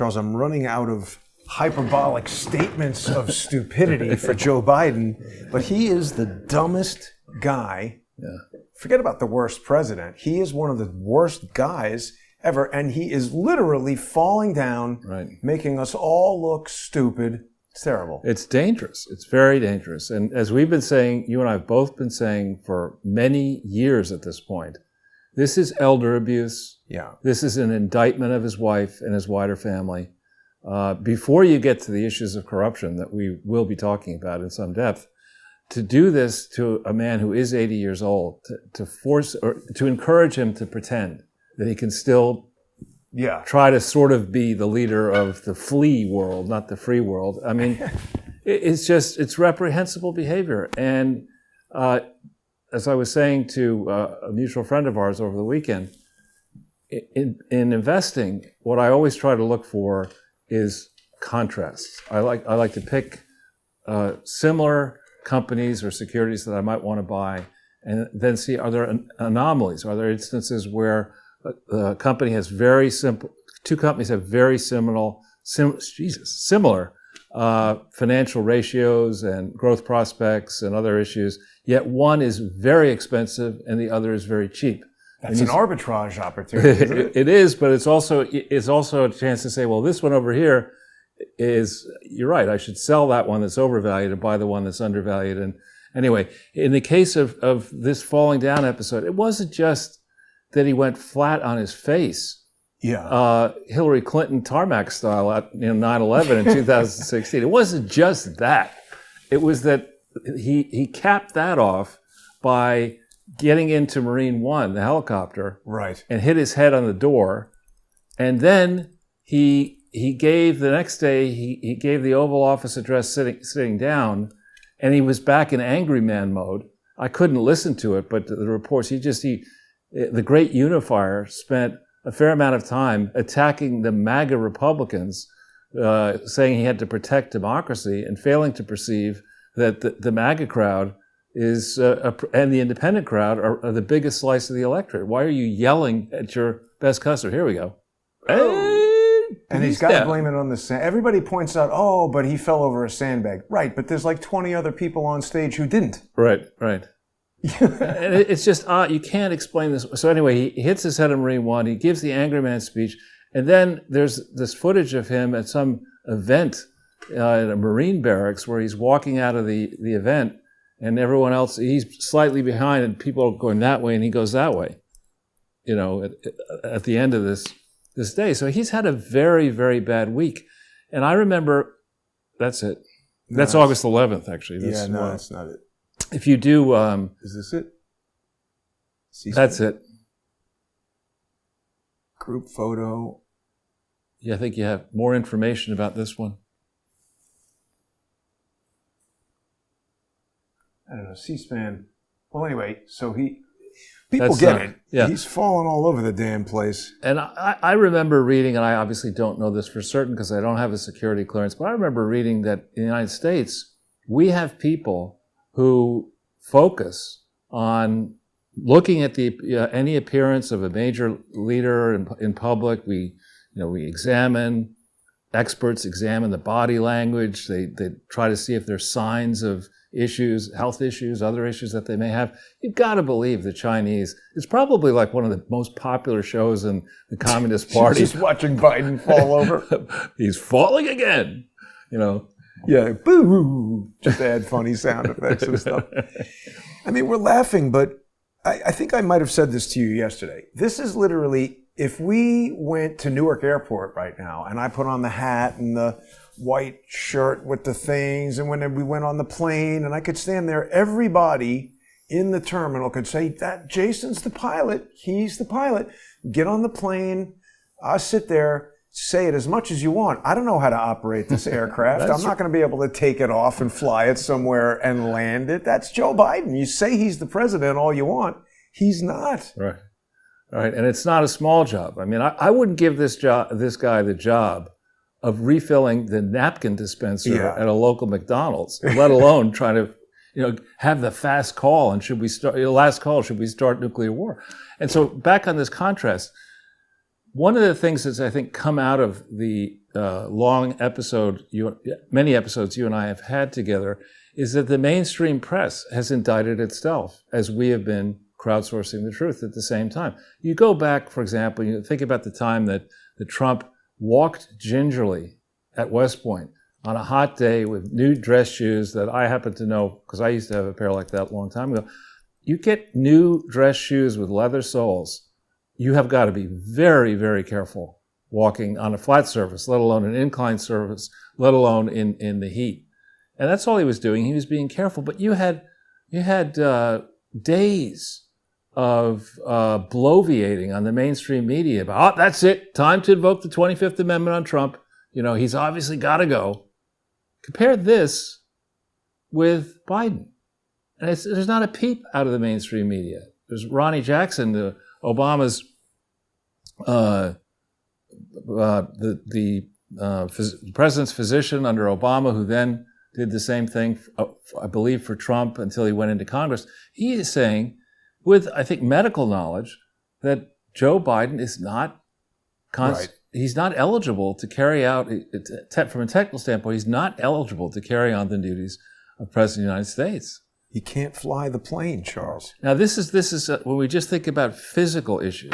Charles, I'm running out of hyperbolic statements of stupidity for Joe Biden, but he is the dumbest guy. Yeah. Forget about the worst president. He is one of the worst guys ever, and he is literally falling down, Right. making us all look stupid. It's terrible. It's dangerous. It's very dangerous. And as we've been saying, you and I have both been saying for many years at this point, this is elder abuse. Yeah. This is an indictment of his wife and his wider family. Before you get to the issues of corruption that we will be talking about in some depth, to do this to a man who is 80 years old, to force or to encourage him to pretend that he can still try to sort of be the leader of the flea world, not the free world. I mean, it's reprehensible behavior. And as I was saying to a mutual friend of ours over the weekend, in investing, what I always try to look for is contrasts. I like to pick similar companies or securities that I might want to buy, and then see, are there anomalies? Are there instances where a company has two companies have very similar financial ratios and growth prospects and other issues, yet one is very expensive and the other is very cheap. That's an arbitrage opportunity, isn't it? It is, but it's also a chance to say, well, this one over here you're right, I should sell that one that's overvalued and buy the one that's undervalued. And anyway, in the case of this falling down episode, it wasn't just that he went flat on his face. Yeah. Hillary Clinton tarmac style at 9/11 in 2016. It wasn't just that. It was that he capped that off by getting into Marine One, the helicopter, right, and hit his head on the door. And then he gave the next day, he gave the Oval Office address sitting down, and he was back in angry man mode. I couldn't listen to it, but the reports, the great unifier spent a fair amount of time attacking the MAGA Republicans, saying he had to protect democracy and failing to perceive that the MAGA crowd and the independent crowd are the biggest slice of the electorate. Why are you yelling at your best customer? Here we go. And he's got to blame it on the sand. Everybody points out, oh, but he fell over a sandbag. Right, but there's like 20 other people on stage who didn't. Right. And it's just, you can't explain this. So anyway, he hits his head on Marine One. He gives the angry man speech. And then there's this footage of him at some event at a Marine barracks where he's walking out of the event, and everyone else, he's slightly behind, and people are going that way, and he goes that way, at the end of this day. So he's had a very, very bad week. And I remember, that's it. That's August 11th, actually. That's not it. If you do... is this it? That's it. Group photo. Yeah, I think you have more information about this one. I don't know, C-SPAN. Well, anyway, so people get it. Yeah. He's falling all over the damn place. And I remember reading, and I obviously don't know this for certain because I don't have a security clearance, but I remember reading that in the United States, we have people who focus on looking at any appearance of a major leader in public. We examine, experts examine the body language. They try to see if there's signs of issues, health issues, other issues that they may have. You've got to believe the Chinese, it's probably like one of the most popular shows in the Communist Party. Just watching Biden fall over. He's falling again, Yeah, boo! Just add funny sound effects and stuff. I mean, we're laughing, but I think I might have said this to you yesterday. This is literally, if we went to Newark Airport right now and I put on the hat and the white shirt with the things, and when we went on the plane and I could stand there, everybody in the terminal could say, that Jason's the pilot, he's the pilot. Get on the plane, I'll sit there, say it as much as you want. I don't know how to operate this aircraft. I'm not going to be able to take it off and fly it somewhere and land it. That's Joe Biden. You say he's the president all you want. He's not. Right. And it's not a small job. I mean, I wouldn't give this guy the job of refilling the napkin dispenser at a local McDonald's, let alone trying to, have the fast call and last call, should we start nuclear war? And so back on this contrast, one of the things that's, I think, come out of the many episodes you and I have had together is that the mainstream press has indicted itself as we have been crowdsourcing the truth at the same time. You go back, for example, you think about the time that Trump walked gingerly at West Point on a hot day with new dress shoes that I happen to know because I used to have a pair like that a long time ago. You get new dress shoes with leather soles, you have got to be very, very careful walking on a flat surface, let alone an inclined surface, let alone in the heat. And that's all he was doing. He was being careful. But you had days of bloviating on the mainstream media about, oh, that's it, time to invoke the 25th Amendment on Trump. You know, he's obviously got to go. Compare this with Biden. And there's not a peep out of the mainstream media. There's Ronnie Jackson, Obama's the president's physician under Obama, who then did the same thing, I believe, for Trump until he went into Congress. He is saying, with, I think, medical knowledge, that Joe Biden is not he's not eligible to carry out, from a technical standpoint, he's not eligible to carry on the duties of President of the United States. He can't fly the plane, Charles. Now, this is when we just think about physical issues.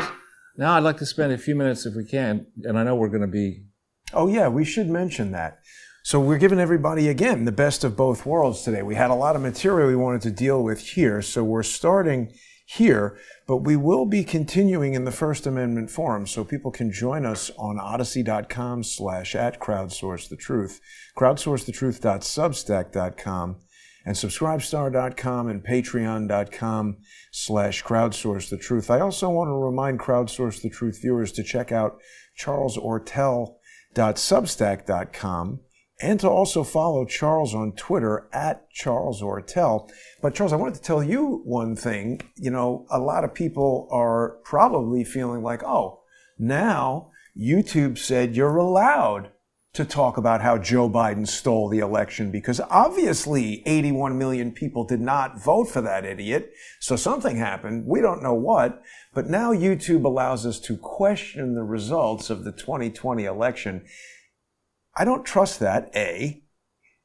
Now, I'd like to spend a few minutes, if we can, and I know we're going to be... Oh, yeah, we should mention that. So we're giving everybody, again, the best of both worlds today. We had a lot of material we wanted to deal with here, so we're starting here, but we will be continuing in the First Amendment Forum, so people can join us on odyssey.com/@crowdsourcethetruth, crowdsourcethetruth.substack.com, and subscribestar.com and patreon.com/crowdsourcethetruth. I also want to remind Crowdsource the Truth viewers to check out charlesortel.substack.com and to also follow Charles on Twitter @CharlesOrtel. But Charles, I wanted to tell you one thing. You know, a lot of people are probably feeling like, oh, now YouTube said you're allowed to talk about how Joe Biden stole the election because obviously 81 million people did not vote for that idiot. So something happened. We don't know what. But now YouTube allows us to question the results of the 2020 election. I don't trust that, A,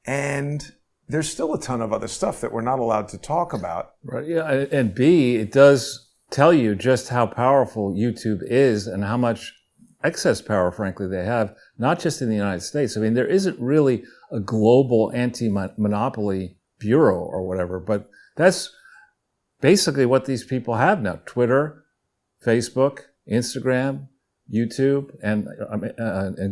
and there's still a ton of other stuff that we're not allowed to talk about. Right. Yeah, and B, it does tell you just how powerful YouTube is and how much excess power, frankly, they have, not just in the United States. I mean, there isn't really a global anti-monopoly bureau or whatever, but that's basically what these people have now. Twitter, Facebook, Instagram, YouTube, and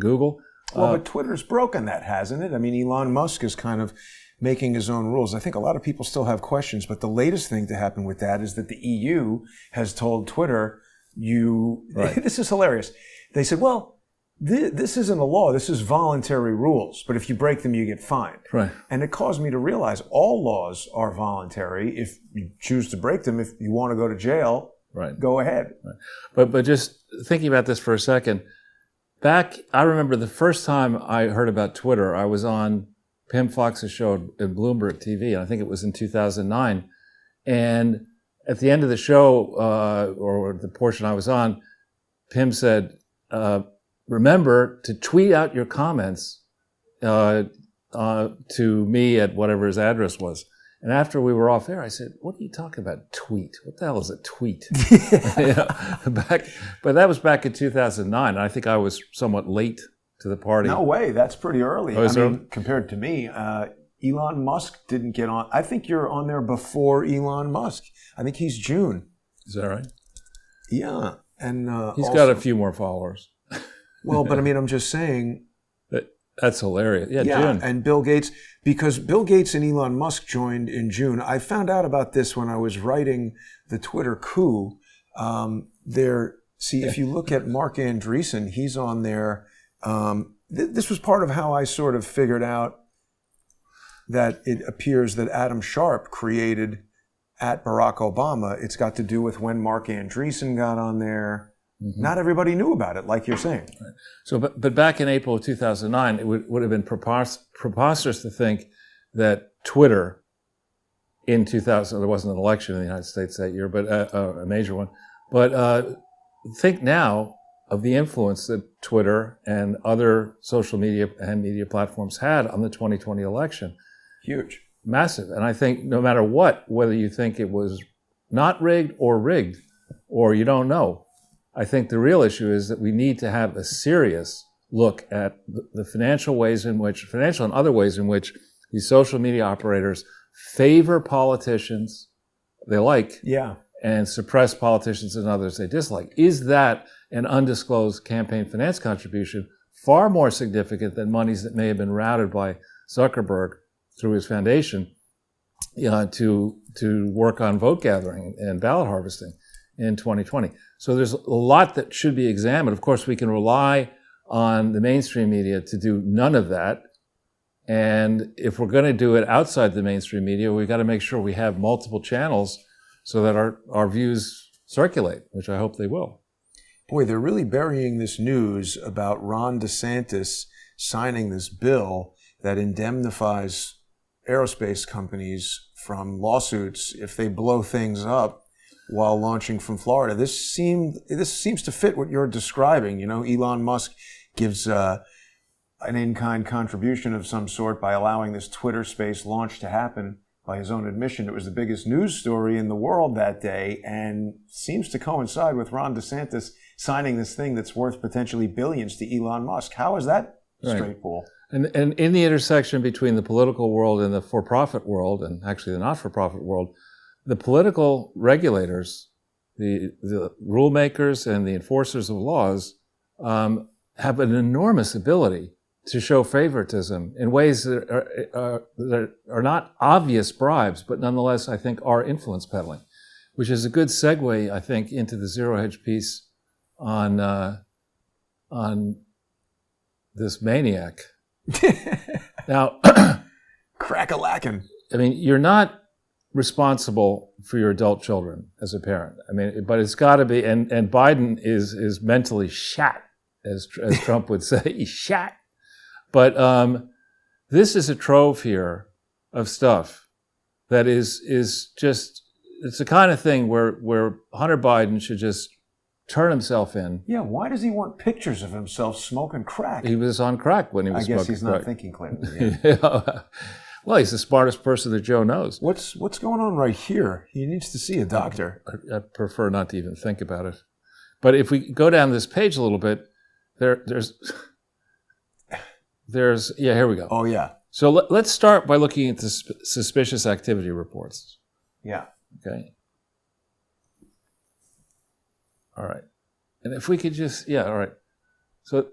Google. Well, but Twitter's broken that, hasn't it? I mean, Elon Musk is kind of making his own rules. I think a lot of people still have questions, but the latest thing to happen with that is that the EU has told Twitter, this is hilarious. They said, well, this isn't a law. This is voluntary rules. But if you break them, you get fined. Right. And it caused me to realize all laws are voluntary. If you choose to break them, if you want to go to jail, right, go ahead. Right. But just thinking about this for a second, I remember the first time I heard about Twitter, I was on Pim Fox's show at Bloomberg TV, and I think it was in 2009. And at the end of the show, or the portion I was on, Pim said, remember to tweet out your comments to me at whatever his address was. And after we were off air, I said, what are you talking about, tweet? What the hell is a tweet? But that was back in 2009. And I think I was somewhat late to the party. No way. That's pretty early. Oh, I mean, compared to me, Elon Musk didn't get on. I think you're on there before Elon Musk. I think he's June. Is that right? Yeah. And he's got a few more followers. Well, but I mean, I'm just saying. That's hilarious. Yeah, June. And Bill Gates, because Bill Gates and Elon Musk joined in June. I found out about this when I was writing the Twitter coup. If you look at Mark Andreessen, he's on there. This was part of how I sort of figured out that it appears that Adam Sharp created at Barack Obama. It's got to do with when Mark Andreessen got on there. Mm-hmm. Not everybody knew about it, like you're saying. Right. So, but back in April of 2009, it would have been preposterous to think that Twitter in 2000, there wasn't an election in the United States that year, but a major one. But think now, of the influence that Twitter and other social media and media platforms had on the 2020 election. Huge. Massive. And I think no matter what, whether you think it was not rigged, or you don't know, I think the real issue is that we need to have a serious look at the financial and other ways in which these social media operators favor politicians they like, and suppress politicians and others they dislike. Is that an undisclosed campaign finance contribution far more significant than monies that may have been routed by Zuckerberg through his foundation to work on vote gathering and ballot harvesting in 2020? So there's a lot that should be examined. Of course, we can rely on the mainstream media to do none of that. And if we're going to do it outside the mainstream media, we've got to make sure we have multiple channels so that our views circulate, which I hope they will. Boy, they're really burying this news about Ron DeSantis signing this bill that indemnifies aerospace companies from lawsuits if they blow things up while launching from Florida. This seems to fit what you're describing. You know, Elon Musk gives an in-kind contribution of some sort by allowing this Twitter space launch to happen. By his own admission, it was the biggest news story in the world that day, and seems to coincide with Ron DeSantis signing this thing that's worth potentially billions to Elon Musk. How is that straight, Paul? And in the intersection between the political world and the for-profit world, and actually the not-for-profit world, the political regulators, the rule makers and the enforcers of laws have an enormous ability to show favoritism in ways that are not obvious bribes, but nonetheless, I think, are influence peddling, which is a good segue, I think, into the Zero Hedge piece on this maniac. Now, crack-a-lackin'. I mean, you're not responsible for your adult children as a parent. I mean, but it's got to be, and Biden is mentally shot, as Trump would say, he's shot. But this is a trove here of stuff that is just, it's the kind of thing where Hunter Biden should just turn himself in. Yeah, why does he want pictures of himself smoking crack? He was on crack when he was smoking crack. I guess he's not thinking clearly. Yeah. Well, he's the smartest person that Joe knows. What's going on right here? He needs to see a doctor. I prefer not to even think about it. But if we go down this page a little bit, there's here we go. Oh, yeah. So let's start by looking at the suspicious activity reports. Yeah. Okay. All right. And if we could just, all right. So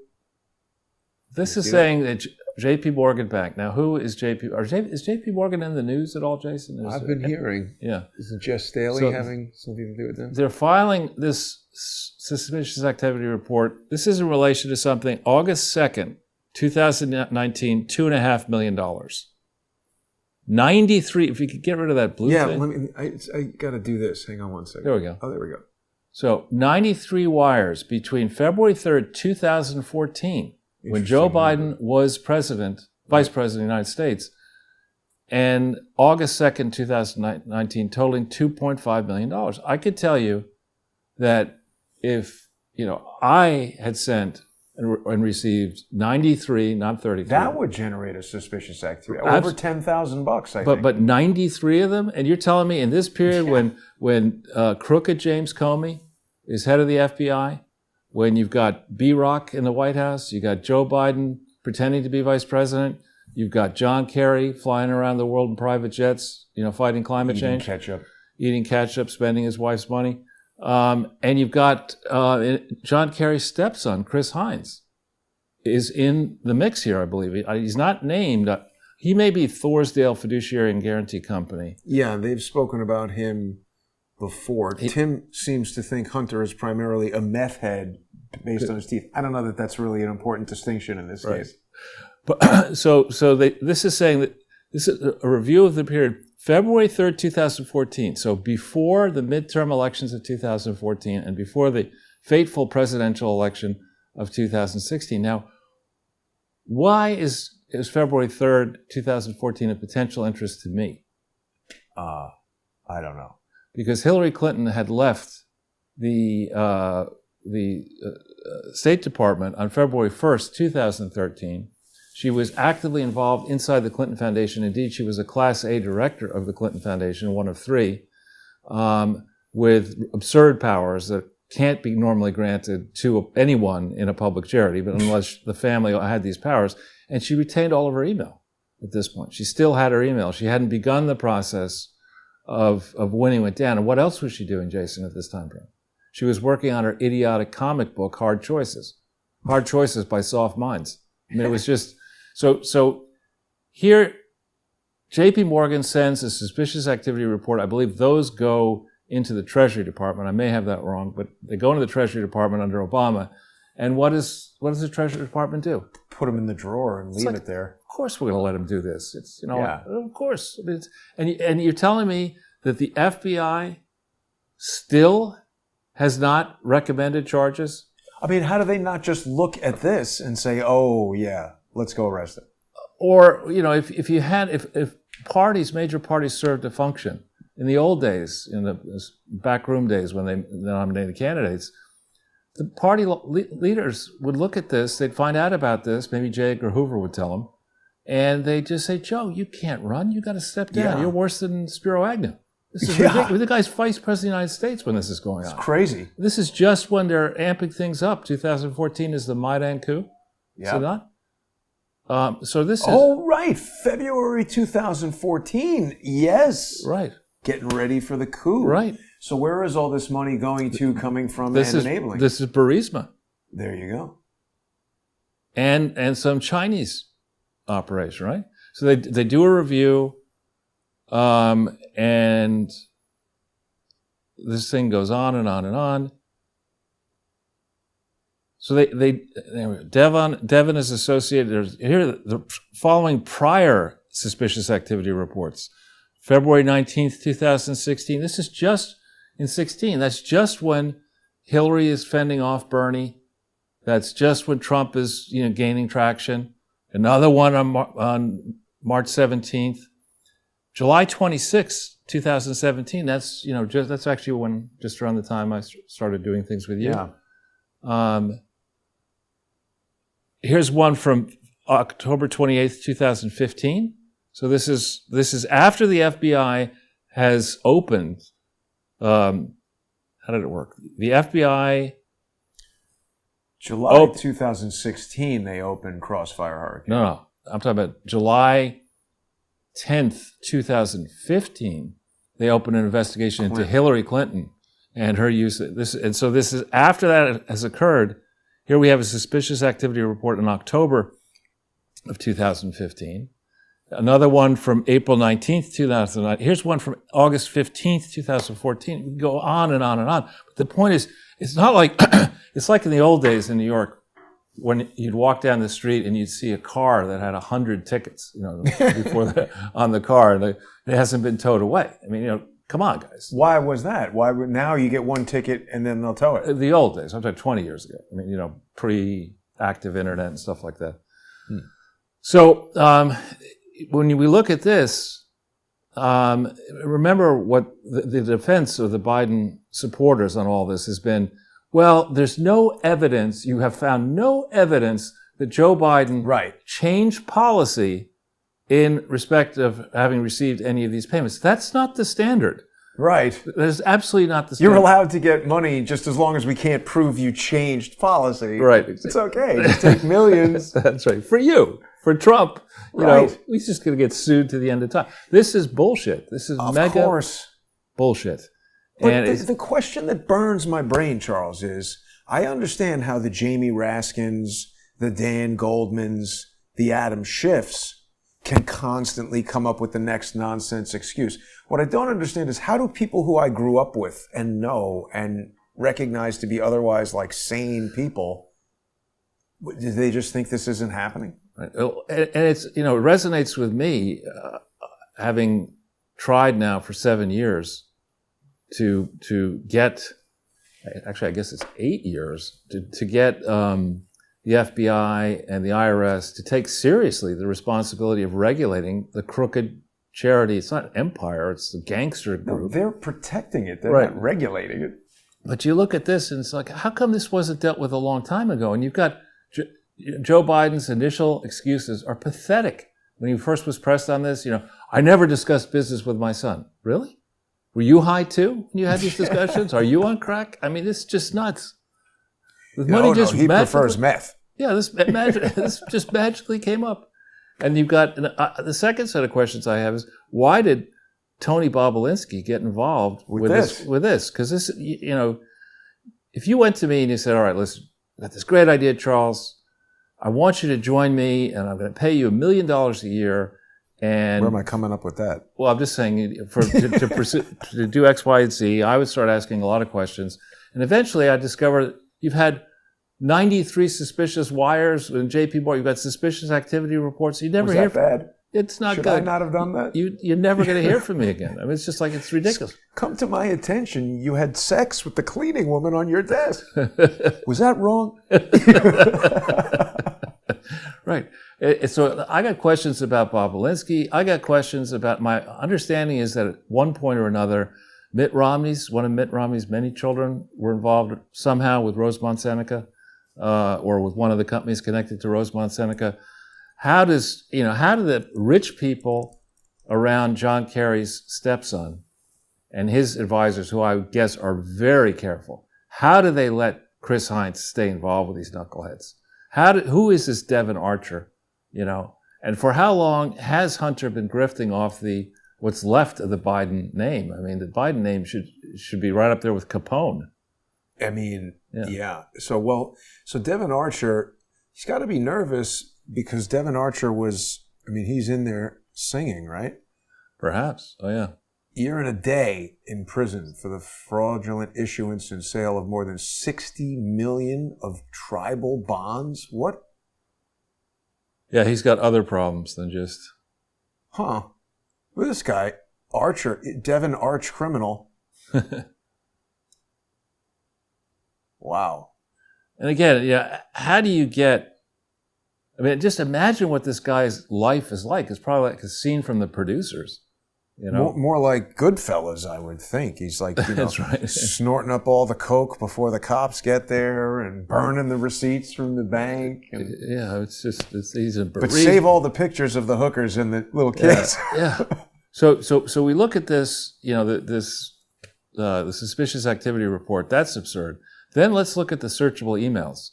this is saying that J.P. Morgan Bank. Now, who is J.P.? Is J.P. Morgan in the news at all, Jason? I've been hearing. Yeah. Isn't Jeff Staley having something to do with them? They're filing this suspicious activity report. This is in relation to something August 2nd, 2019, $2.5 million. 93, if you could get rid of that blue thing. Yeah, I got to do this. Hang on one second. There we go. Oh, there we go. So 93 wires between February 3rd, 2014, when Joe Biden was vice president of the United States, and August 2nd, 2019, totaling $2.5 million. I could tell you that if, I had sent and received 93, not 33. That would generate a suspicious activity. Over $10,000, I think. But 93 of them? And you're telling me in this period when crooked James Comey is head of the FBI, when you've got B-Rock in the White House, you got Joe Biden pretending to be vice president, you've got John Kerry flying around the world in private jets, fighting climate change. Eating ketchup, spending his wife's money. And you've got John Kerry's stepson, Chris Hines, is in the mix here, I believe. He's not named. He may be Thorsdale Fiduciary and Guarantee Company. Yeah, they've spoken about him before. Tim seems to think Hunter is primarily a meth head based on his teeth. I don't know that that's really an important distinction in this case. But this is saying that this is a review of the period February 3rd, 2014, so before the midterm elections of 2014 and before the fateful presidential election of 2016. Now, why is February 3rd, 2014 a potential interest to me? I don't know. Because Hillary Clinton had left the State Department on February 1st, 2013. She was actively involved inside the Clinton Foundation. Indeed, she was a Class A director of the Clinton Foundation, one of three, with absurd powers that can't be normally granted to anyone in a public charity, but unless the family had these powers. And she retained all of her email at this point. She still had her email. She hadn't begun the process of winning it down. And what else was she doing, Jason, at this time frame? She was working on her idiotic comic book, Hard Choices by Soft Minds. I mean, it was just, so here, JP Morgan sends a suspicious activity report. I believe those go into the Treasury Department. I may have that wrong, but they go into the Treasury Department under Obama. And what does the Treasury Department do? Put them in the drawer and leave it there. Of course we're going to let them do this. It's, Yeah. Of course. And you're telling me that the FBI still has not recommended charges? I mean, how do they not just look at this and say, oh, yeah, let's go arrest it? Or, if major parties served a function, in the old days, in the backroom days when they nominated candidates, the party leaders would look at this, they'd find out about this, maybe J. Edgar Hoover would tell them, and they'd just say, Joe, you can't run, you got to step down. Yeah. You're worse than Spiro Agnew. This is ridiculous. The guy's vice president of the United States when this is going on. It's crazy. This is just when they're amping things up. 2014 is the Maidan coup. Yeah. Is it not? So this is... Oh, right. February 2014. Yes. Right. Getting ready for the coup. Right. So where is all this money coming from and enabling? This is Burisma. There you go. And some Chinese operation, right? So they do a review, and this thing goes on and on and on. So Devon is associated. Here are the following prior suspicious activity reports. February 19th, 2016. This is just in 16. That's just when Hillary is fending off Bernie. That's just when Trump is, gaining traction. Another one on March 17th. July 26th, 2017. That's, that's actually when, just around the time I started doing things with you. Yeah. Here's one from October 28th, 2015. So this is after the FBI has opened. How did it work? The FBI. July 2016, they opened Crossfire Hurricane. No, I'm talking about July 10th, 2015. They opened an investigation into Hillary Clinton and her use of this. And so this is after that has occurred. Here we have a suspicious activity report in October of 2015. Another one from April 19th, 2009. Here's one from August 15th, 2014. We can go on and on and on. But the point is, it's not like, it's like in the old days in New York when you'd walk down the street and you'd see a car that had 100 tickets, before on the car, and it hasn't been towed away. I mean, come on, guys. Why was that? Now you get one ticket and then they'll tow it? The old days, I'm talking 20 years ago. I mean, pre-active internet and stuff like that. So, when we look at this, remember what the defense of the Biden supporters on all this has been, well, there's no evidence, you have found no evidence that Joe Biden changed policy in respect of having received any of these payments. That's not the standard. Right. That's absolutely not the standard. You're allowed to get money just as long as we can't prove you changed policy. Right. It's okay. Just take millions. That's right. For you. For Trump, he's just going to get sued to the end of time. This is bullshit. This is mega bullshit. But and the question that burns my brain, Charles, is I understand how the Jamie Raskins, the Dan Goldmans, the Adam Schiffs can constantly come up with the next nonsense excuse. What I don't understand is how do people who I grew up with and know and recognize to be otherwise like sane people, do they just think this isn't happening? Right. And it's, it resonates with me, having tried now for 7 years to get, actually I guess it's 8 years, to get the FBI and the IRS to take seriously the responsibility of regulating the crooked charity. It's not empire, it's the gangster group. No, they're protecting it. They're not regulating it. But you look at this and it's like, how come this wasn't dealt with a long time ago? And you've got Joe Biden's initial excuses are pathetic. When he first was pressed on this, I never discussed business with my son. Really? Were you high too when you had these discussions? Are you on crack? I mean, this is just nuts. He prefers meth. Yeah, this just magically came up. And you've got, the second set of questions I have is, why did Tony Bobulinski get involved with this? Because this, if you went to me and you said, all right, listen, I got this great idea, Charles. I want you to join me, and I'm going to pay you $1 million a year. And where am I coming up with that? Well, I'm just saying, to do X, Y, and Z, I would start asking a lot of questions. And eventually I discovered you've had 93 suspicious wires in JP Morgan. You've got suspicious activity reports. You never hear from bad? It's not Should good. I not have done that? You're never going to hear from me again. I mean, it's just like, it's ridiculous. Come to my attention. You had sex with the cleaning woman on your desk. Was that wrong? Right. So I got questions about Bobulinski. I got questions about, my understanding is that at one point or another, one of Mitt Romney's many children were involved somehow with Rosemont Seneca, or with one of the companies connected to Rosemont Seneca. How do the rich people around John Kerry's stepson and his advisors, who I guess are very careful, how do they let Chris Heinz stay involved with these knuckleheads? Who is this Devon Archer? And for how long has Hunter been grifting off what's left of the Biden name? I mean, the Biden name should be right up there with Capone. I mean, yeah. So Devon Archer, he's got to be nervous because Devon Archer he's in there singing, right? Perhaps. Oh, yeah. Year and a day in prison for the fraudulent issuance and sale of more than 60 million of tribal bonds. What? Yeah, he's got other problems than just... Huh. Well, this guy, Archer, Devon Arch criminal. Wow. And again, how do you get... I mean, just imagine what this guy's life is like. It's probably like a scene from The Producers. More like Goodfellas, I would think. He's like, That's right. snorting up all the coke before the cops get there and burning the receipts from the bank. And, yeah, he's a... But save all the pictures of the hookers and the little kids. Yeah. So we look at this, the suspicious activity report. That's absurd. Then let's look at the searchable emails.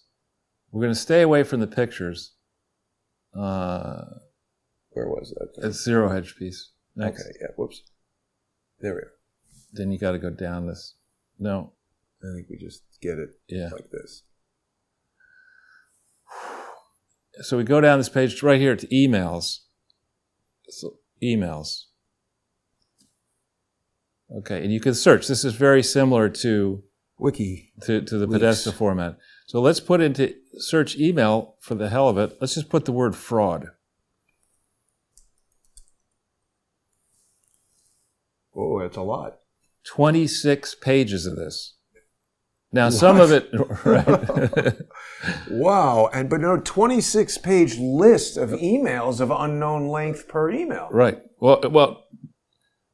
We're going to stay away from the pictures. Where was that? It's Zero Hedge piece. Next. Okay, yeah, whoops. There we are. Then you got to go down this. No. I think we just get it like this. So we go down this page right here to emails. So emails. Okay, and you can search. This is very similar to Wiki to the Podesta format. So let's put into search email for the hell of it. Let's just put the word fraud. Oh, it's a lot. 26 pages of this. Now, some of it, right? Wow. But 26-page list of emails of unknown length per email. Right. Well,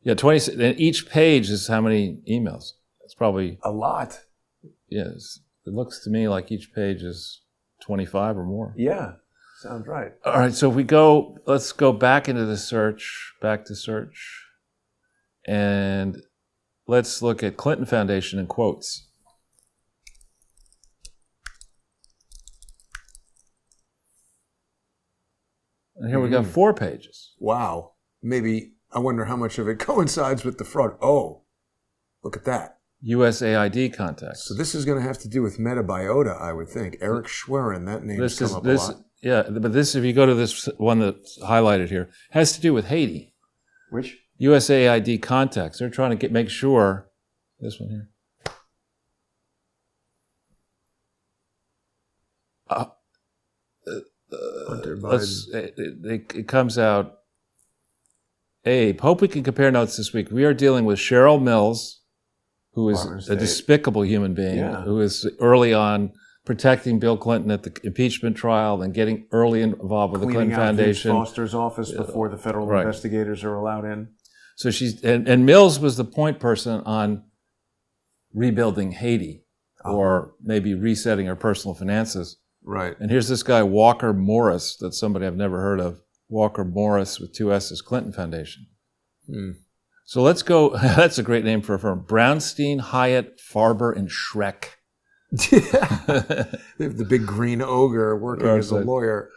yeah, 26. And each page is how many emails? It's probably a lot. Yes. It looks to me like each page is 25 or more. Yeah. Sounds right. All right. So let's go back into the search, back to search. And let's look at Clinton Foundation in quotes. And here we got 4 pages. Wow. Maybe, I wonder how much of it coincides with the fraud. Oh, look at that. USAID contacts. So this is going to have to do with Metabiota, I would think. Eric Schwerin, that name's come up a lot. Yeah, but this, if you go to this one that's highlighted here, has to do with Haiti. Which? USAID contacts. They're trying to make sure. This one here. It comes out. Abe, hope we can compare notes this week. We are dealing with Cheryl Mills, who is a despicable human being, who is early on protecting Bill Clinton at the impeachment trial and getting early involved with the Clinton Foundation. Vince Foster's office before the federal investigators are allowed in. So she's and Mills was the point person on rebuilding Haiti or maybe resetting our personal finances. Right. And here's this guy, Walker Morris, that's somebody I've never heard of. Walker Morris with 2 S's, Clinton Foundation. So let's go. That's a great name for a firm. Brownstein, Hyatt, Farber, and Schreck. They have the big green ogre working as a lawyer.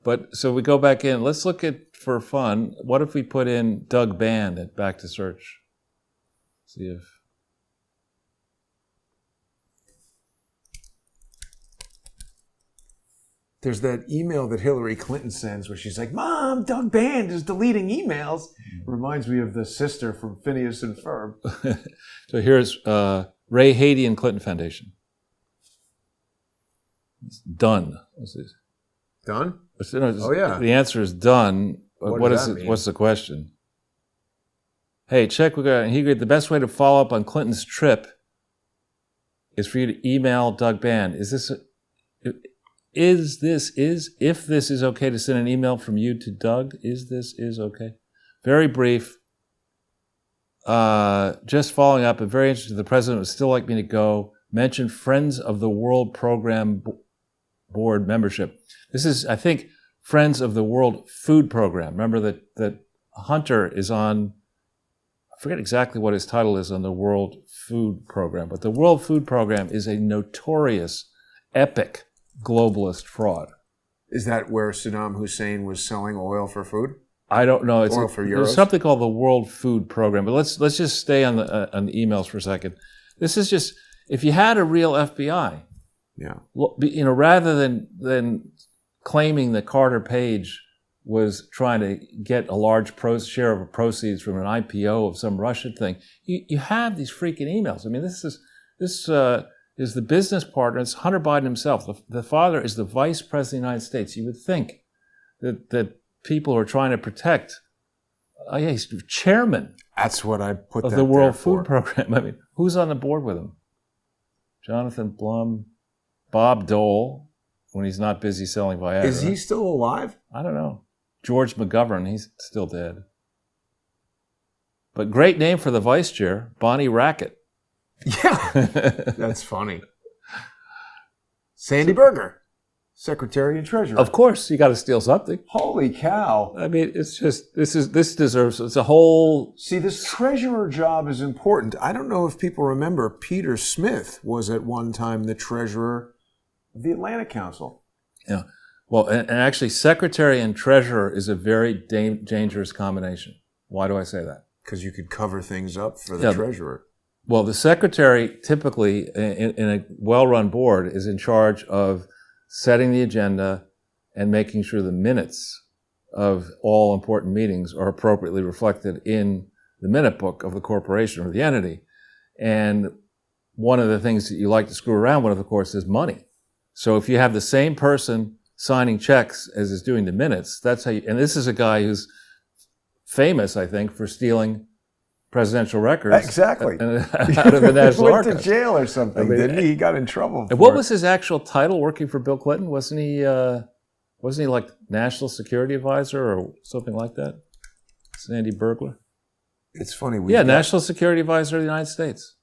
But so we go back in. Let's look at, for fun, what if we put in Doug Band at Back to Search? See if. There's that email that Hillary Clinton sends where she's like, "Mom, Doug Band is deleting emails." Reminds me of the sister from Phineas and Ferb. So here's Ray Haiti and Clinton Foundation. It's done. What's this? Done? Oh, yeah. The answer is done. What is it? What's the question? Hey, check. He agreed the best way to follow up on Clinton's trip is for you to email Doug Band. If this is okay to send an email from you to Doug, is okay? Very brief. Just following up, and very interested. The president would still like me to go. Mention Friends of the World Program Board membership. This is, I think, Friends of the World Food Program. Remember that Hunter is on, I forget exactly what his title is on the World Food Program, but the World Food Program is a notorious, epic globalist fraud. Is that where Saddam Hussein was selling oil for food? I don't know. Oil for euros? There's something called the World Food Program, but let's just stay on the emails for a second. This is just, if you had a real FBI, rather than claiming that Carter Page was trying to get a large share of proceeds from an IPO of some Russian thing, you have these freaking emails. I mean, this is the business partner. It's Hunter Biden himself. The father is the vice president of the United States. You would think that people are trying to protect. He's the chairman. That's what I put of the World Food Program. I mean, who's on the board with him? Jonathan Blum, Bob Dole, when he's not busy selling Viagra. Is he still alive? I don't know. George McGovern, he's still dead. But great name for the vice chair, Bonnie Rackett. Yeah, that's funny. Sandy Berger, Secretary and Treasurer. Of course, you got to steal something. Holy cow! I mean, it's just this deserves. It's a whole. See, this treasurer job is important. I don't know if people remember Peter Smith was at one time the treasurer of the Atlantic Council. Yeah, well, and actually, secretary and treasurer is a very dangerous combination. Why do I say that? Because you could cover things up for the treasurer. Well, the secretary typically in a well-run board is in charge of setting the agenda and making sure the minutes of all important meetings are appropriately reflected in the minute book of the corporation or the entity. And one of the things that you like to screw around with, of course, is money. So if you have the same person signing checks as is doing the minutes, that's how you, and this is a guy who's famous, I think, for stealing presidential records. Exactly. Out of the National Went Archives. to jail or something, didn't he? He got in trouble for And what was his actual title working for Bill Clinton? Wasn't he like National Security Advisor or something like that? Sandy Berger? It's funny. National Security Advisor of the United States.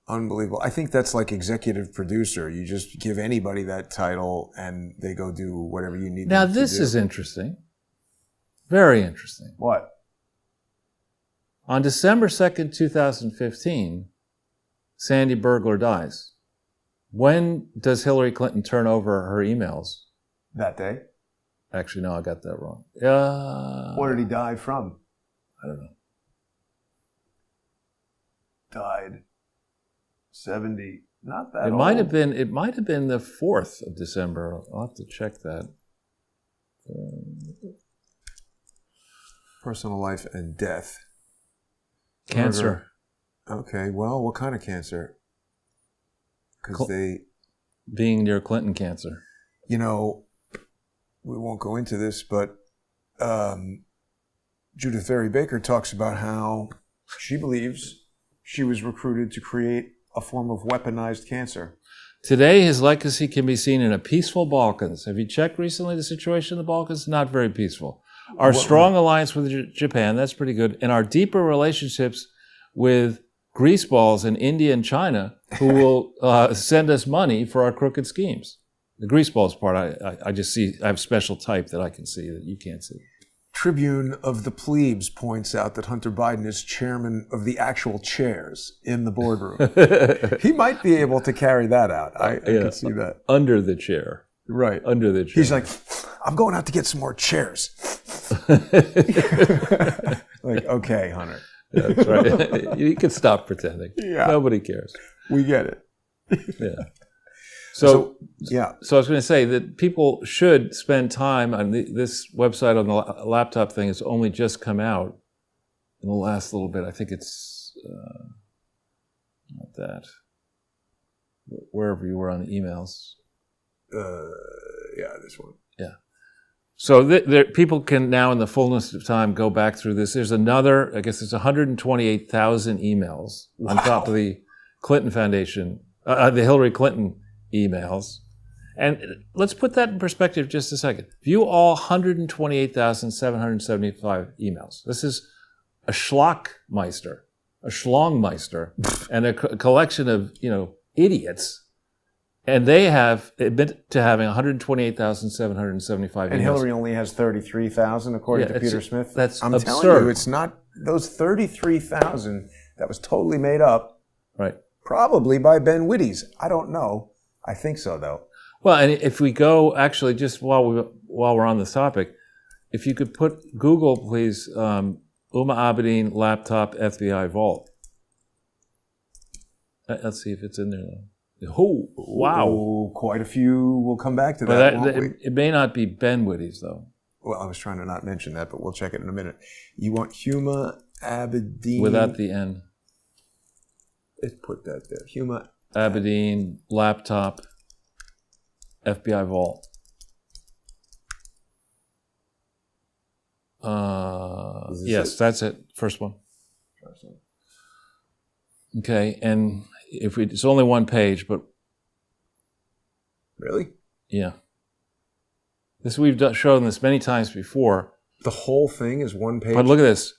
Unbelievable. I think that's like executive producer. You just give anybody that title and they go do whatever you need Now, them to do. this is interesting. Very interesting. What? On December 2nd, 2015, Sandy Berger dies. When does Hillary Clinton turn over her emails? That day? Actually, no, I got that wrong. What did he die from? I don't know. Died 70. Not that old. It might have been the 4th of December. I'll have to check that. Personal life and death. Cancer. Okay, well, what kind of cancer? Because being near Clinton cancer. You know, we won't go into this, but Judith Vary Baker talks about how she believes she was recruited to create a form of weaponized cancer. Today, his legacy can be seen in a peaceful Balkans. Have you checked recently the situation in the Balkans? Not very peaceful. Our strong alliance with Japan, that's pretty good. And our deeper relationships with greaseballs in India and China who will send us money for our crooked schemes. The greaseballs part, I just see, I have special type that I can see that you can't see. Tribune of the Plebes points out that Hunter Biden is chairman of the actual chairs in the boardroom. He might be able to carry that out. I can see that. Under the chair. Right. Under the chair. He's like, I'm going out to get some more chairs. Like, okay, Hunter. That's right. You can stop pretending. Yeah. Nobody cares. We get it. Yeah. So yeah. So I was going to say that people should spend time on this website on the laptop thing has only just come out in the last little bit. I think it's not that. Wherever you were on the emails. Yeah, this one. Yeah. So people can now, in the fullness of time, go back through this. There's another, I guess it's 128,000 emails on top of the Clinton Foundation, the Hillary Clinton emails. And let's put that in perspective just a second. View all 128,775 emails. This is a Schlongmeister, and a collection of, idiots. And they have admitted to having 128,775 emails. And Hillary only has 33,000, according to Peter Smith. That's I'm absurd. telling you, it's not those 33,000 that was totally made up. Right. Probably by Ben Wittes. I don't know. I think so, though. Well, and if we go, actually, just while we're on this topic, if you could put Google, please, Uma Abedin laptop FBI vault. Let's see if it's in there, though. Oh, wow. Ooh, quite a few. We'll come back to that, won't we? It may not be Ben Wittes, though. Well, I was trying to not mention that, but we'll check it in a minute. You want Huma Abedin? Without the N. Let's put that there. Huma Abedin laptop FBI vault. Yes, that's it. First one. Okay, and it's only one page, but really, yeah. We've shown this many times before. The whole thing is one page. But look at this.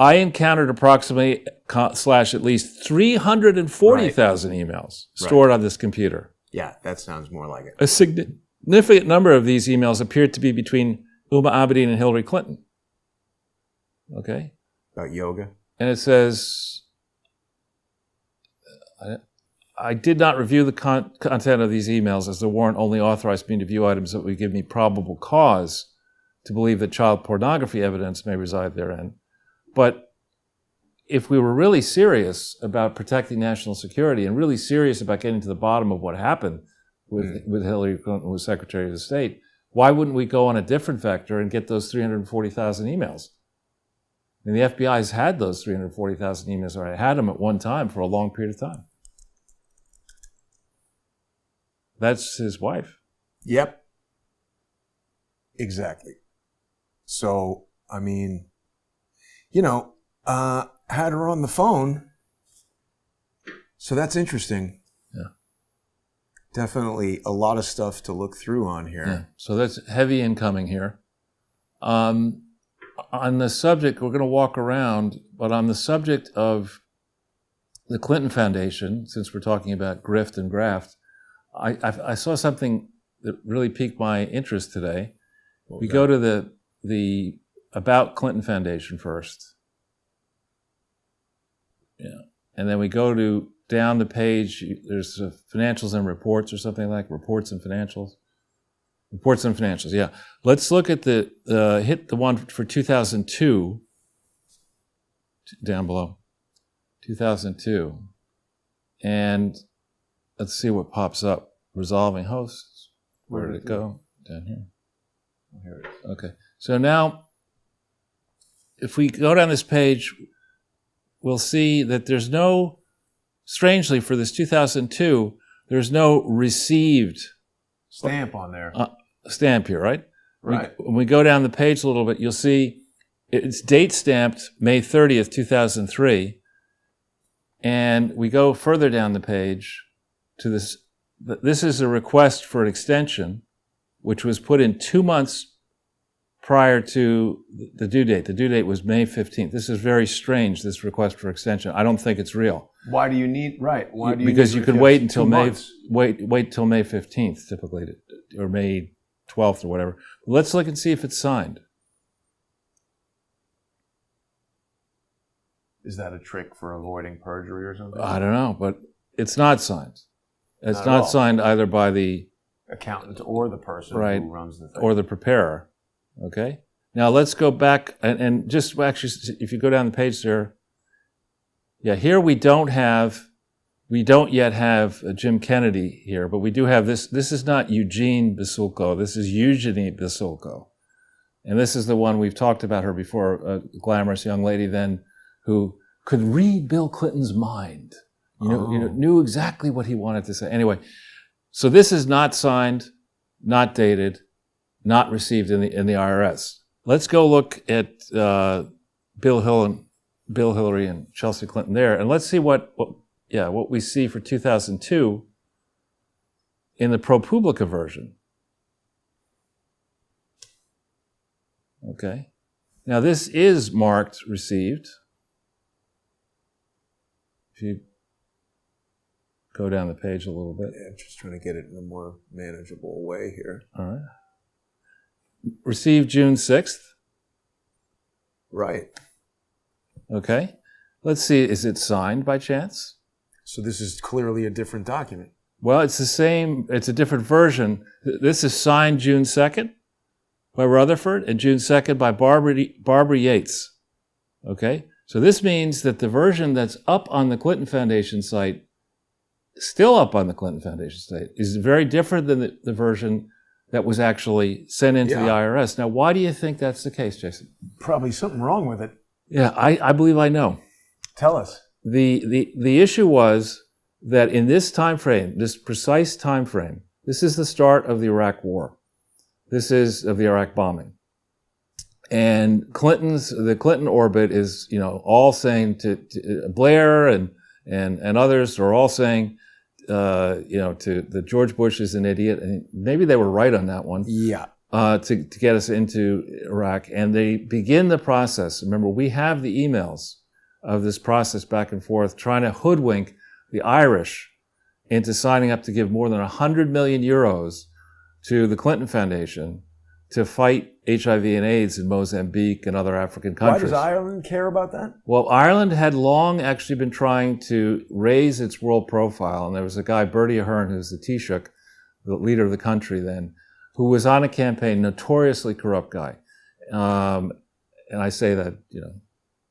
I encountered approximately / at least 340,000 emails stored on this computer. Yeah, that sounds more like it. A significant number of these emails appeared to be between Uma Abedin and Hillary Clinton. Okay? About yoga. And it says, I did not review the content of these emails as the warrant only authorized me to view items that would give me probable cause to believe that child pornography evidence may reside therein. But if we were really serious about protecting national security and really serious about getting to the bottom of what happened with Hillary Clinton, who was Secretary of the State, why wouldn't we go on a different vector and get those 340,000 emails? And the FBI has had those 340,000 emails, or had them at one time for a long period of time. That's his wife. Yep. Exactly. So, I mean, had her on the phone. So that's interesting. Yeah. Definitely a lot of stuff to look through on here. Yeah. So that's heavy incoming here. On the subject, we're going to walk around, but on the subject of the Clinton Foundation, since we're talking about grift and graft, I saw something that really piqued my interest today. We go to the About Clinton Foundation first. Yeah. And then we go down the page, there's financials and reports or something like reports and financials. Reports and financials, yeah. Let's look at hit the one for 2002, down below, 2002. And let's see what pops up. Resolving hosts. Where did it go? Down here. Oh, here it is. Okay. So now, if we go down this page, we'll see that there's no, strangely for this 2002, there's no received stamp on there. Stamp here, right? Right. When we go down the page a little bit, you'll see it's date stamped May 30th, 2003. And we go further down the page to this. This is a request for an extension, which was put in 2 months prior to the due date. The due date was May 15th. This is very strange, this request for extension. I don't think it's real. Why do you need, right? Why do you because need you can wait until wait till May 15th, typically, or May 12th or whatever. Let's look and see if it's signed. Is that a trick for avoiding perjury or something? I don't know, but it's not signed. It's Not not signed either by the accountant or the person right, who runs the thing. or the preparer. Okay? Now let's go back and just actually, if you go down the page there, yeah, here we don't yet have Jim Kennedy here, but we do have this. This is not Eugene Basulko. This is Eugenie Basulko. And this is the one we've talked about her before, a glamorous young lady then who could read Bill Clinton's mind. You know, knew exactly what he wanted to say. Anyway, so this is not signed, not dated, not received in the IRS. Let's go look at Bill Hillary and Chelsea Clinton there, and let's see what we see for 2002 in the ProPublica version. Okay, now this is marked received. If you go down the page a little bit. Yeah, I'm just trying to get it in a more manageable way here. All right. Received June 6th. Right. Okay. Let's see, is it signed by chance? So this is clearly a different document. Well, it's the same, it's a different version. This is signed June 2nd by Rutherford and June 2nd by Barbara Yates. Okay? So this means that the version that's up on the Clinton Foundation site, still up on the Clinton Foundation site, is very different than the version that was actually sent into the IRS. Now, why do you think that's the case, Jason? Probably something wrong with it. Yeah, I believe I know. Tell us. The issue was that in this time frame, this precise time frame, this is the start of the Iraq War. This is of the Iraq bombing. And the Clinton orbit is, all saying to Blair and others are all saying, that George Bush is an idiot. And maybe they were right on that one. Yeah. To get us into Iraq. And they begin the process. Remember, we have the emails of this process back and forth, trying to hoodwink the Irish into signing up to give more than 100 million euros to the Clinton Foundation to fight HIV and AIDS in Mozambique and other African countries. Why does Ireland care about that? Well, Ireland had long actually been trying to raise its world profile, and there was a guy, Bertie Ahern, who's the Taoiseach, the leader of the country then, who was on a campaign, notoriously corrupt guy. And I say that,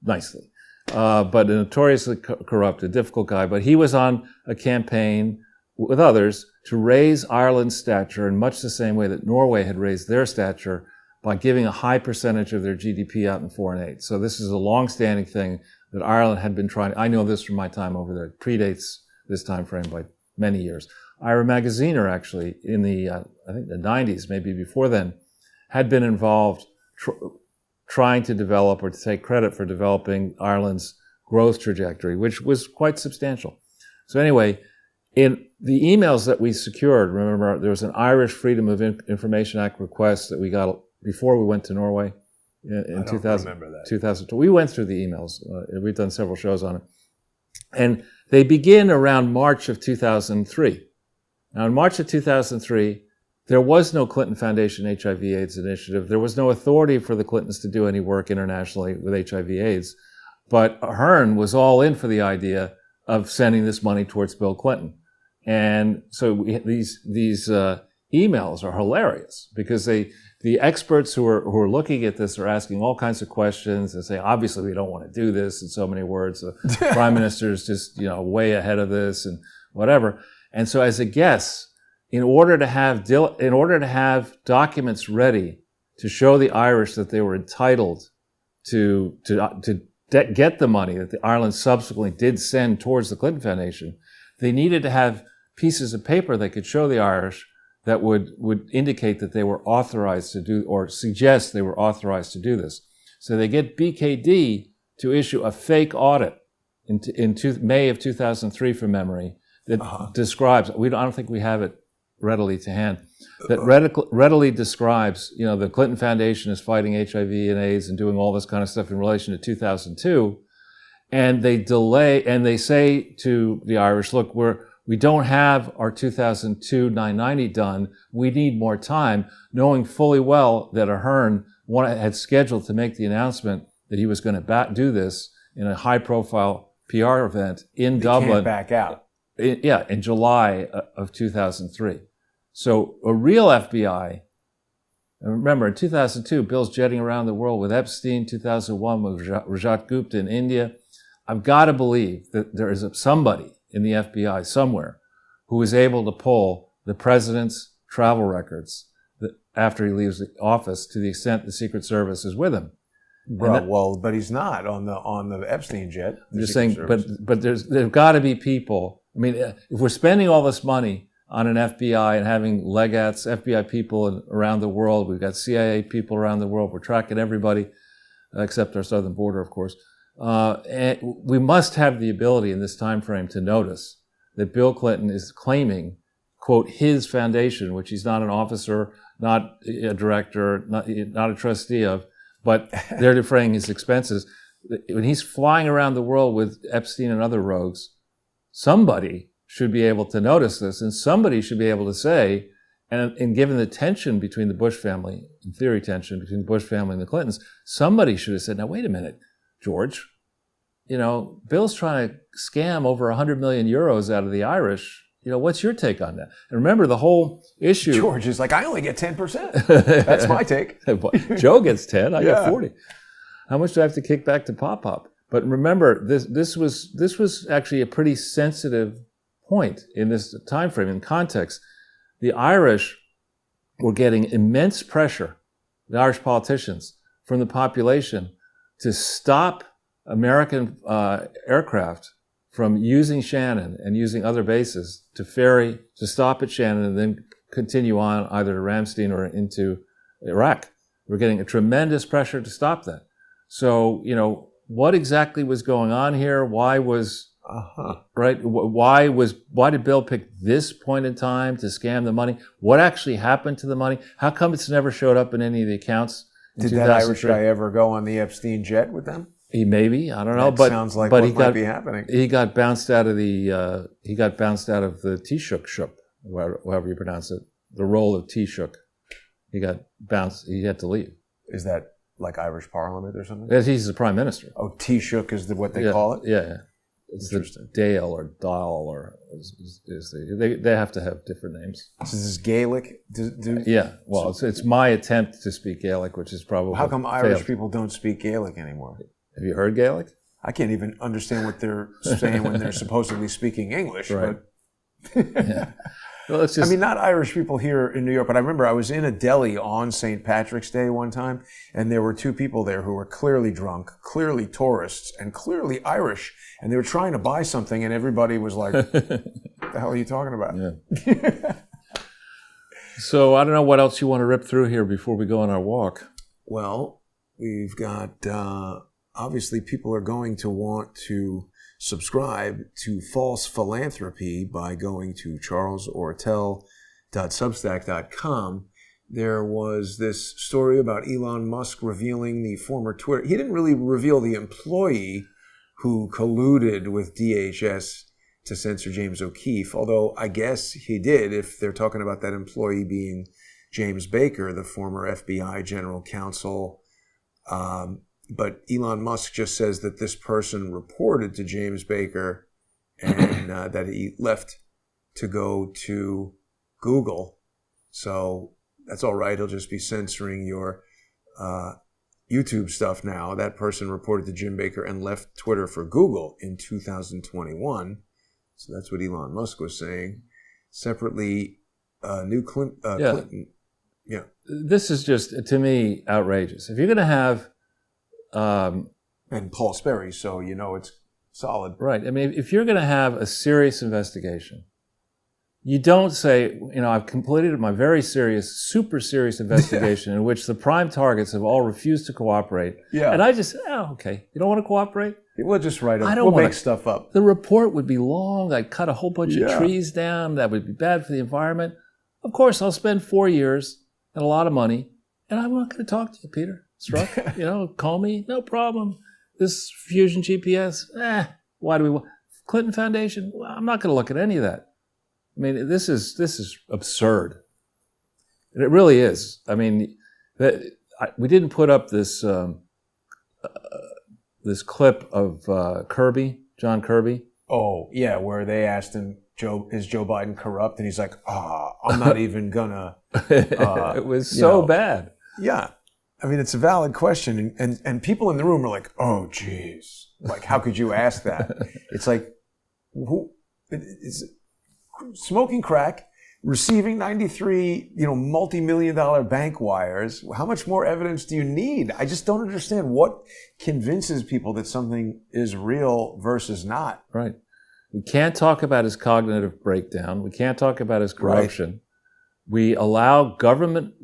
nicely. But a notoriously corrupt, a difficult guy. But he was on a campaign with others to raise Ireland's stature in much the same way that Norway had raised their stature by giving a high percentage of their GDP out in foreign aid. So this is a long-standing thing that Ireland had been trying. I know this from my time over there. It predates this time frame by many years. Ira Magaziner, actually, in the, I think the 90s, maybe before then, had been involved trying to develop or to take credit for developing Ireland's growth trajectory, which was quite substantial. So anyway, in the emails that we secured, remember, there was an Irish Freedom of Information Act request that we got before we went to Norway in 2002. We went through the emails. We've done several shows on it. And they begin around March of 2003. Now, in March of 2003, there was no Clinton Foundation HIV/AIDS initiative. There was no authority for the Clintons to do any work internationally with HIV/AIDS. But Ahern was all in for the idea of sending this money towards Bill Clinton. And so these emails are hilarious because the experts who are looking at this are asking all kinds of questions and say, obviously we don't want to do this in so many words. The prime minister is just, way ahead of this and whatever. And so as a guess, in order to have documents ready to show the Irish that they were entitled to get the money that Ireland subsequently did send towards the Clinton Foundation, they needed to have pieces of paper that could show the Irish that would indicate that they were authorized to do, or suggest they were authorized to do this. So they get BKD to issue a fake audit in May of 2003 from memory that describes, I don't think we have it readily to hand, that readily describes, the Clinton Foundation is fighting HIV and AIDS and doing all this kind of stuff in relation to 2002. And they say to the Irish, look, we don't have our 2002 990 done. We need more time, knowing fully well that Ahern had scheduled to make the announcement that he was going to do this in a high-profile PR event in Dublin. Can't back out. In July of 2003. So a real FBI, and remember in 2002, Bill's jetting around the world with Epstein, 2001 with Rajat Gupta in India. I've got to believe that there is somebody in the FBI somewhere who is able to pull the president's travel records after he leaves the office, to the extent the Secret Service is with him. But he's not on the Epstein jet. I'm just saying, but there've got to be people. I mean, if we're spending all this money on an FBI and having legats, FBI people around the world, we've got CIA people around the world, we're tracking everybody except our southern border, of course. And we must have the ability in this time frame to notice that Bill Clinton is claiming, quote, his foundation, which he's not an officer, not a director, not a trustee of, but they're defraying his expenses. When he's flying around the world with Epstein and other rogues, somebody should be able to notice this, and somebody should be able to say, and given the tension between the Bush family, in theory tension between the Bush family and the Clintons, somebody should have said, now wait a minute, George, Bill's trying to scam over 100 million euros out of the Irish. What's your take on that? And remember the whole issue. George is like, I only get 10%. That's my take. Joe gets 10, I got 40. How much do I have to kick back to Pop? But remember, this was actually a pretty sensitive point in this time frame, in context. The Irish were getting immense pressure, the Irish politicians, from the population to stop American aircraft from using Shannon and using other bases to stop at Shannon and then continue on either to Ramstein or into Iraq. We're getting a tremendous pressure to stop that. So, what exactly was going on here? Why did Bill pick this point in time to scam the money? What actually happened to the money? How come it's never showed up in any of the accounts? Did that Irish guy ever go on the Epstein jet with them? He maybe, I don't know, but sounds like what might be happening. He got bounced out of the Taoiseach, however you pronounce it, the role of Taoiseach. He got bounced. He had to leave. Is that like Irish Parliament or something? He's the Prime Minister. Oh, Taoiseach is what they call it? Yeah. It's the Dáil or Dáil or they have to have different names. So this is Gaelic? Yeah. Well, it's my attempt to speak Gaelic, which is probably How come Irish people don't speak Gaelic anymore? Have you heard Gaelic? I can't even understand what they're saying when they're supposedly speaking English. Right. But Yeah. Well, it's just, I mean, not Irish people here in New York, but I remember I was in a deli on St. Patrick's Day one time, and there were two people there who were clearly drunk, clearly tourists, and clearly Irish, and they were trying to buy something, and everybody was like, what the hell are you talking about? Yeah. So I don't know what else you want to rip through here before we go on our walk. Well, we've got, obviously people are going to want to subscribe to False Philanthropy by going to charlesortel.substack.com. There was this story about Elon Musk revealing the former Twitter. He didn't really reveal the employee who colluded with DHS to censor James O'Keefe, although I guess he did if they're talking about that employee being James Baker, the former FBI general counsel. But Elon Musk just says that this person reported to James Baker and that he left to go to Google. So that's all right. He'll just be censoring your YouTube stuff now. That person reported to Jim Baker and left Twitter for Google in 2021. So that's what Elon Musk was saying. Separately, Clinton. Yeah. This is just, to me, outrageous. If you're going to have... and Paul Sperry, so you know it's solid. Right. I mean, if you're going to have a serious investigation, you don't say, I've completed my very serious, super serious investigation in which the prime targets have all refused to cooperate. Yeah. And I just, okay, you don't want to cooperate? We'll just write up. We'll make stuff up. The report would be long. I'd cut a whole bunch of trees down. That would be bad for the environment. Of course, I'll spend 4 years and a lot of money, and I'm not going to talk to you, Peter Strzok. Call me, no problem. This Fusion GPS, why do we want Clinton Foundation? Well, I'm not going to look at any of that. I mean, this is absurd. And it really is. I mean, we didn't put up this this clip of John Kirby. Oh, yeah, where they asked him, is Joe Biden corrupt? And he's like, I'm not even gonna. It was so bad. Yeah. I mean, it's a valid question. And people in the room are like, oh, geez. Like, how could you ask that? It's like, who is smoking crack, receiving 93, multi-million-dollar bank wires. How much more evidence do you need? I just don't understand what convinces people that something is real versus not. Right. We can't talk about his cognitive breakdown. We can't talk about his corruption. Right. We allow government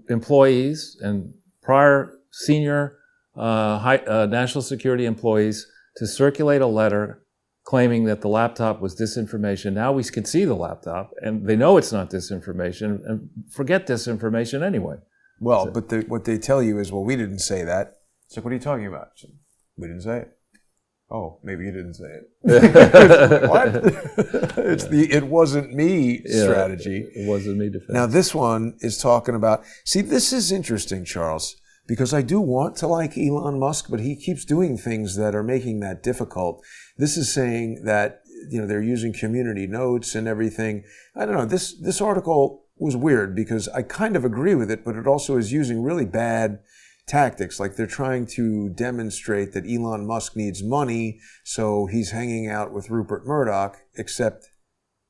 employees and prior senior national security employees to circulate a letter claiming that the laptop was disinformation. Now we can see the laptop, and they know it's not disinformation, and forget disinformation anyway. Well, but what they tell you is, well, we didn't say that. It's like, what are you talking about? So, we didn't say it. Oh, maybe you didn't say it. What? It's the "it wasn't me" strategy. It wasn't me defense. Now this one is talking about. See, this is interesting, Charles, because I do want to like Elon Musk, but he keeps doing things that are making that difficult. This is saying that they're using community notes and everything. I don't know. This article was weird because I kind of agree with it, but it also is using really bad tactics. Like they're trying to demonstrate that Elon Musk needs money, so he's hanging out with Rupert Murdoch, except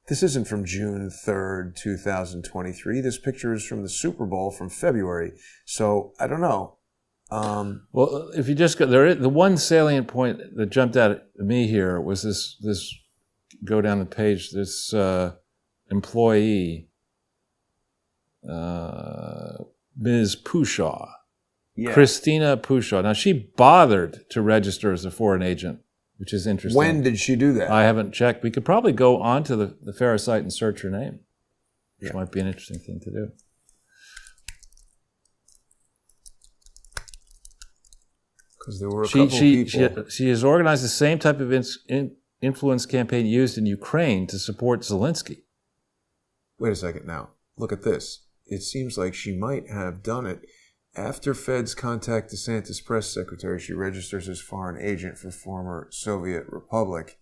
this isn't from June 3rd, 2023. This picture is from the Super Bowl from February. So I don't know. Well, if you just go there, the one salient point that jumped out at me here was this go down the page, this employee, Ms. Pushaw. Yeah. Christina Pushaw. Now, she bothered to register as a foreign agent, which is interesting. When did she do that? I haven't checked. We could probably go onto the FARA site and search her name, which might be an interesting thing to do. Because there were a couple people. She has organized the same type of influence campaign used in Ukraine to support Zelensky. Wait a second now. Look at this. It seems like she might have done it. After feds contact DeSantis press secretary, she registers as foreign agent for former Soviet Republic.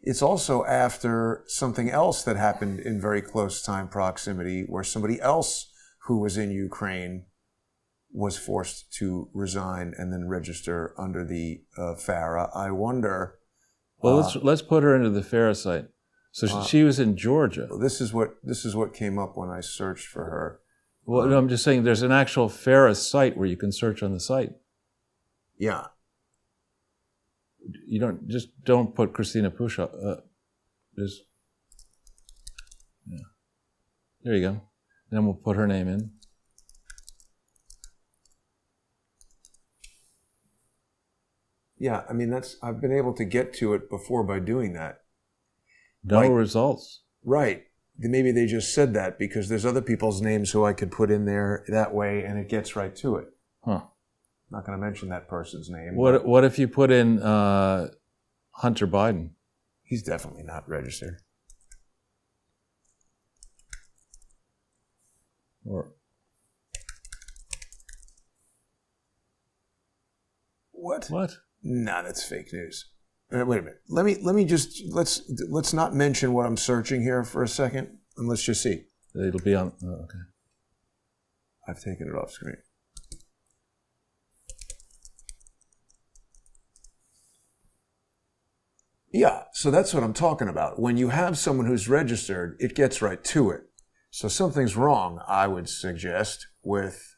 It's also after something else that happened in very close time proximity where somebody else who was in Ukraine was forced to resign and then register under the FARA. I wonder. Well, let's put her into the FARA site. So she was in Georgia. This is what came up when I searched for her. Well, no, I'm just saying there's an actual FARA site where you can search on the site. Yeah. You don't put Christina Pushaw. There you go. Then we'll put her name in. Yeah, I mean I've been able to get to it before by doing that. No results. Right. Maybe they just said that because there's other people's names who I could put in there that way and it gets right to it. Huh. Not going to mention that person's name. What if you put in Hunter Biden? He's definitely not registered. What? Nah, that's fake news. Wait a minute. Let's not mention what I'm searching here for a second, and let's just see. It'll be on. Oh, okay. I've taken it off screen. Yeah, so that's what I'm talking about. When you have someone who's registered, it gets right to it. So something's wrong, I would suggest, with...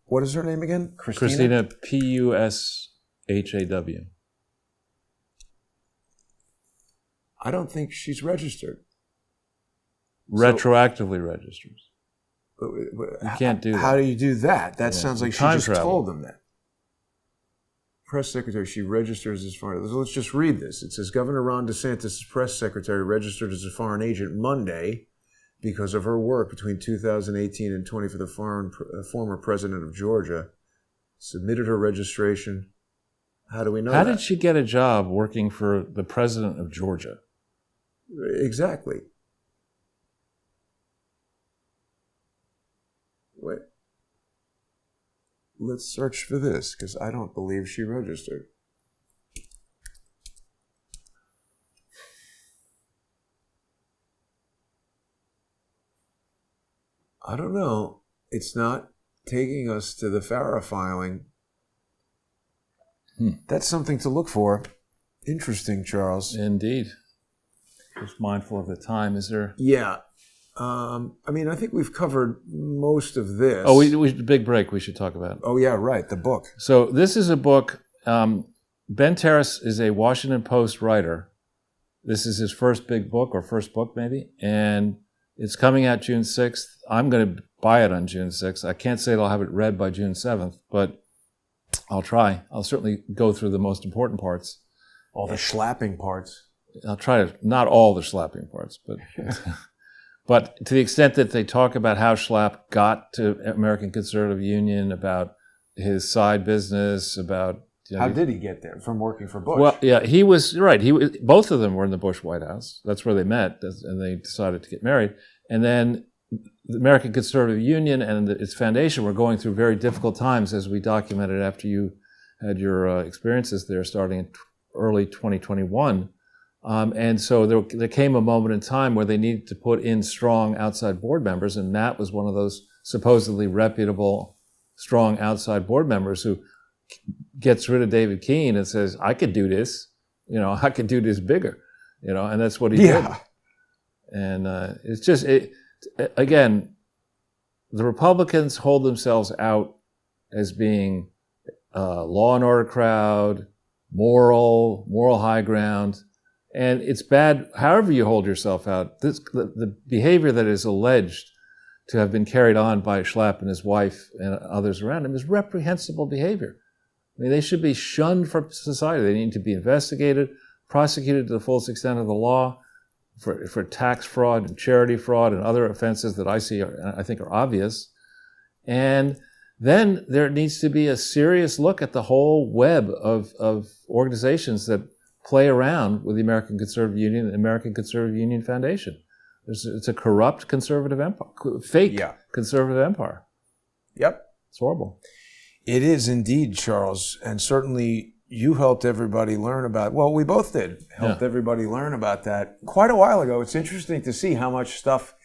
What is her name again? Christina Pushaw. I don't think she's registered. Retroactively registers. You can't do that. How do you do that? That sounds like she just told them that. Press secretary, she registers as foreign. Let's just read this. It says, Governor Ron DeSantis' press secretary registered as a foreign agent Monday because of her work between 2018 and 20 for the former president of Georgia. Submitted her registration. How do we know How that? did she get a job working for the president of Georgia? Exactly. Wait. Let's search for this, because I don't believe she registered. I don't know. It's not taking us to the FARA filing. That's something to look for. Interesting, Charles. Indeed. Just mindful of the time. Is there? Yeah. I mean, I think we've covered most of this. Oh, we big break we should talk about. Oh, yeah, right. The book. So this is a book. Ben Terrace is a Washington Post writer. This is his first big book, or first book maybe, and it's coming out June 6th. I'm going to buy it on June 6th. I can't say that I'll have it read by June 7th, but I'll try. I'll certainly go through the most important parts. All the schlapping parts. I'll try to, not all the slapping parts, but but to the extent that they talk about how Schlapp got to American Conservative Union, about his side business, about... How did he get there? From working for Bush? Well, yeah, he was, right. Both of them were in the Bush White House. That's where they met, and they decided to get married. And then the American Conservative Union and its foundation were going through very difficult times, as we documented after you had your experiences there starting in early 2021. And so there came a moment in time where they needed to put in strong outside board members, and Matt was one of those supposedly reputable, strong outside board members who gets rid of David Keene and says, I could do this, I could do this bigger, and that's what he did. And it's just, again, the Republicans hold themselves out as being law and order crowd, moral high ground. And it's bad, however you hold yourself out. The behavior that is alleged to have been carried on by Schlapp and his wife and others around him is reprehensible behavior. I mean, they should be shunned from society. They need to be investigated, prosecuted to the fullest extent of the law for tax fraud and charity fraud and other offenses that I think are obvious. And then there needs to be a serious look at the whole web of organizations that play around with the American Conservative Union and the American Conservative Union Foundation. It's a corrupt conservative empire, fake conservative empire. Yep. It's horrible. It is indeed, Charles. And certainly you helped everybody learn about, well, we both did, helped everybody learn about that quite a while ago. It's interesting to see how much stuff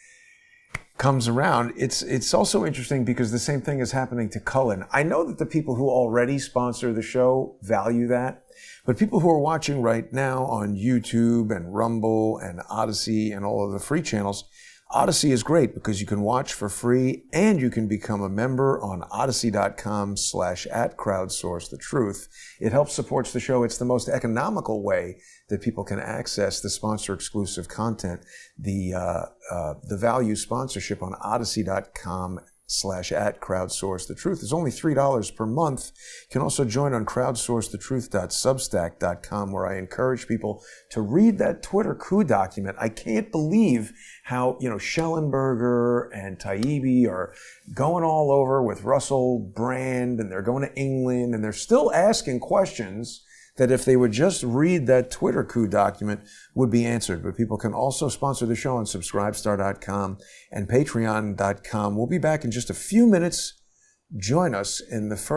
comes around. It's also interesting because the same thing is happening to Cullen. I know that the people who already sponsor the show value that, but people who are watching right now on YouTube and Rumble and Odyssey and all of the free channels, Odyssey is great because you can watch for free and you can become a member on odyssey.com/@crowdsource the truth. It helps supports the show. It's the most economical way that people can access the sponsor exclusive content. The value sponsorship on odyssey.com/@crowdsource the truth is only $3 per month. You can also join on crowdsourcethetruth.substack.com, where I encourage people to read that Twitter coup document. I can't believe how, Schellenberger and Taibbi are going all over with Russell Brand, and they're going to England, and they're still asking questions that if they would just read that Twitter coup document would be answered. But people can also sponsor the show on subscribestar.com and patreon.com. We'll be back in just a few minutes. Join us in the first